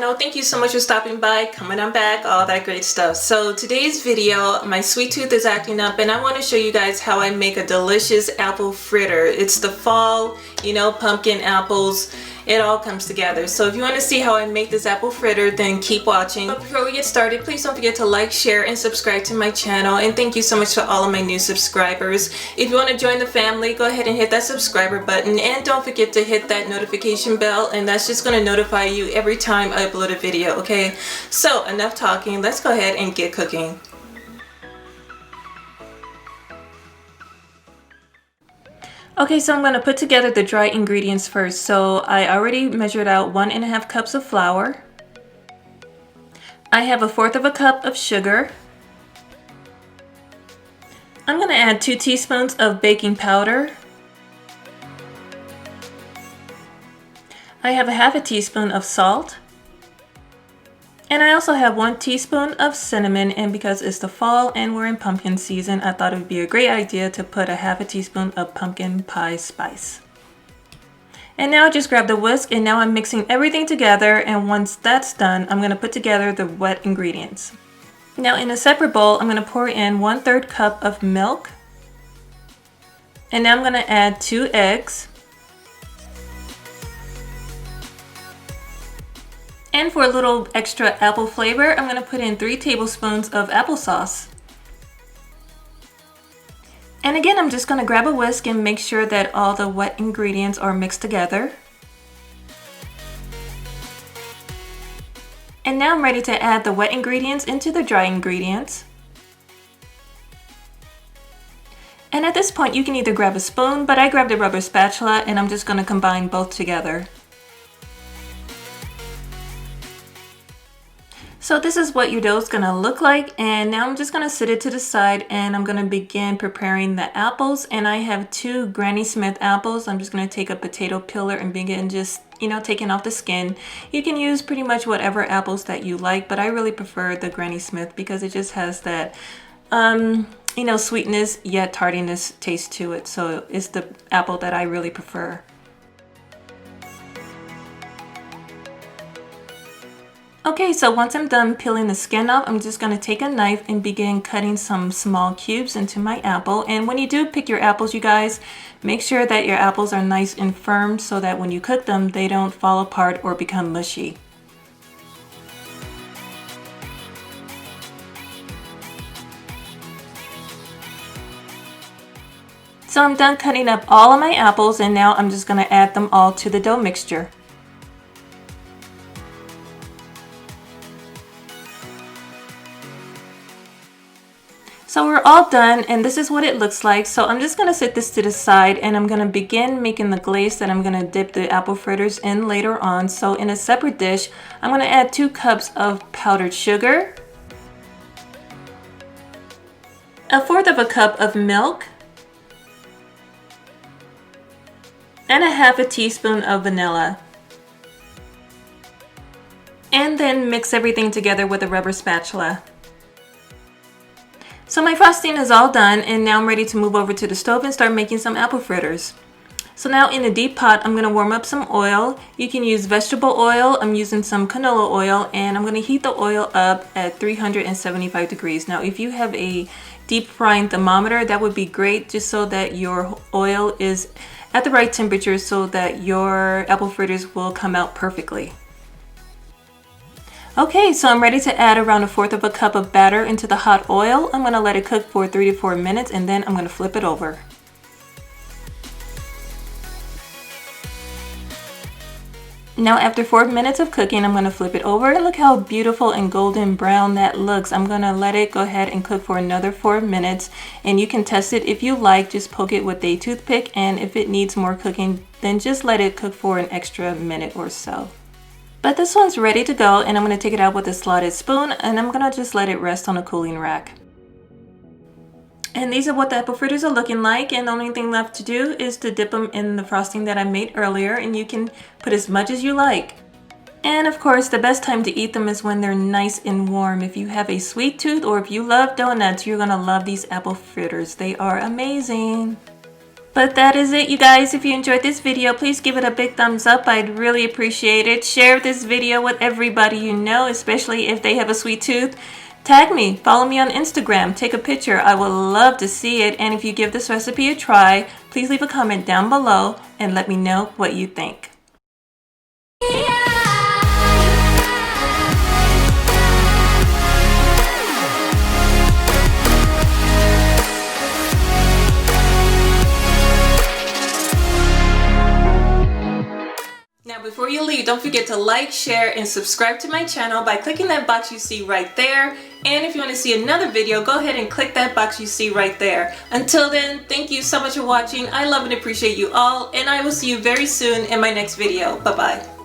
channel. Thank you so much for stopping by, coming on back, all that great stuff. So today's video, my sweet tooth is acting up and I want to show you guys how I make a delicious apple fritter. It's the fall, you know, pumpkin apples. It all comes together. So if you want to see how I make this apple fritter, then keep watching. But before we get started, please don't forget to like, share, and subscribe to my channel. And thank you so much to all of my new subscribers. If you want to join the family, go ahead and hit that subscriber button. And don't forget to hit that notification bell. And that's just going to notify you every time I upload a video, okay? So enough talking. Let's go ahead and get cooking. Okay, so I'm going to put together the dry ingredients first. So I already measured out 1.5 cups of flour. I have 1/4 cup of sugar. I'm going to add 2 teaspoons of baking powder. I have 1/2 teaspoon of salt. And I also have 1 teaspoon of cinnamon, and because it's the fall and we're in pumpkin season, I thought it would be a great idea to put 1/2 teaspoon of pumpkin pie spice. And now I just grab the whisk, and now I'm mixing everything together, and once that's done, I'm going to put together the wet ingredients. Now in a separate bowl, I'm going to pour in 1/3 cup of milk. And now I'm going to add 2 eggs. And for a little extra apple flavor, I'm going to put in 3 tablespoons of applesauce. And again, I'm just going to grab a whisk and make sure that all the wet ingredients are mixed together. And now I'm ready to add the wet ingredients into the dry ingredients. And at this point, you can either grab a spoon, but I grabbed a rubber spatula and I'm just going to combine both together. So this is what your dough is going to look like, and now I'm just going to set it to the side and I'm going to begin preparing the apples. And I have 2 Granny Smith apples. I'm just going to take a potato peeler and begin just, you know, taking off the skin. You can use pretty much whatever apples that you like, but I really prefer the Granny Smith because it just has that, you know, sweetness yet tardiness taste to it. So it's the apple that I really prefer. Okay, so once I'm done peeling the skin off, I'm just going to take a knife and begin cutting some small cubes into my apple. And when you do pick your apples, you guys, make sure that your apples are nice and firm so that when you cook them, they don't fall apart or become mushy. So I'm done cutting up all of my apples, and now I'm just going to add them all to the dough mixture. So we're all done, and this is what it looks like. So I'm just going to set this to the side, and I'm going to begin making the glaze that I'm going to dip the apple fritters in later on. So in a separate dish, I'm going to add 2 cups of powdered sugar, 1/4 cup of milk, and 1/2 teaspoon of vanilla. And then mix everything together with a rubber spatula. So my frosting is all done, and now I'm ready to move over to the stove and start making some apple fritters. So now in a deep pot, I'm going to warm up some oil. You can use vegetable oil. I'm using some canola oil, and I'm going to heat the oil up at 375 degrees. Now if you have a deep frying thermometer, that would be great, just so that your oil is at the right temperature so that your apple fritters will come out perfectly. Okay, so I'm ready to add around 1/4 cup of batter into the hot oil. I'm going to let it cook for 3 to 4 minutes, and then I'm going to flip it over. Now after 4 minutes of cooking, I'm going to flip it over. Look how beautiful and golden brown that looks. I'm going to let it go ahead and cook for another 4 minutes, and you can test it if you like. Just poke it with a toothpick, and if it needs more cooking, then just let it cook for an extra minute or so. But this one's ready to go, and I'm going to take it out with a slotted spoon, and I'm going to just let it rest on a cooling rack. And these are what the apple fritters are looking like, and the only thing left to do is to dip them in the frosting that I made earlier, and you can put as much as you like. And of course, the best time to eat them is when they're nice and warm. If you have a sweet tooth or if you love donuts, you're going to love these apple fritters. They are amazing. But that is it, you guys. If you enjoyed this video, please give it a big thumbs up. I'd really appreciate it. Share this video with everybody you know, especially if they have a sweet tooth. Tag me, follow me on Instagram, take a picture. I would love to see it. And if you give this recipe a try, please leave a comment down below and let me know what you think. Now before you leave, don't forget to like, share, and subscribe to my channel by clicking that box you see right there. And if you want to see another video, go ahead and click that box you see right there. Until then, thank you so much for watching. I love and appreciate you all, and I will see you very soon in my next video. Bye-bye.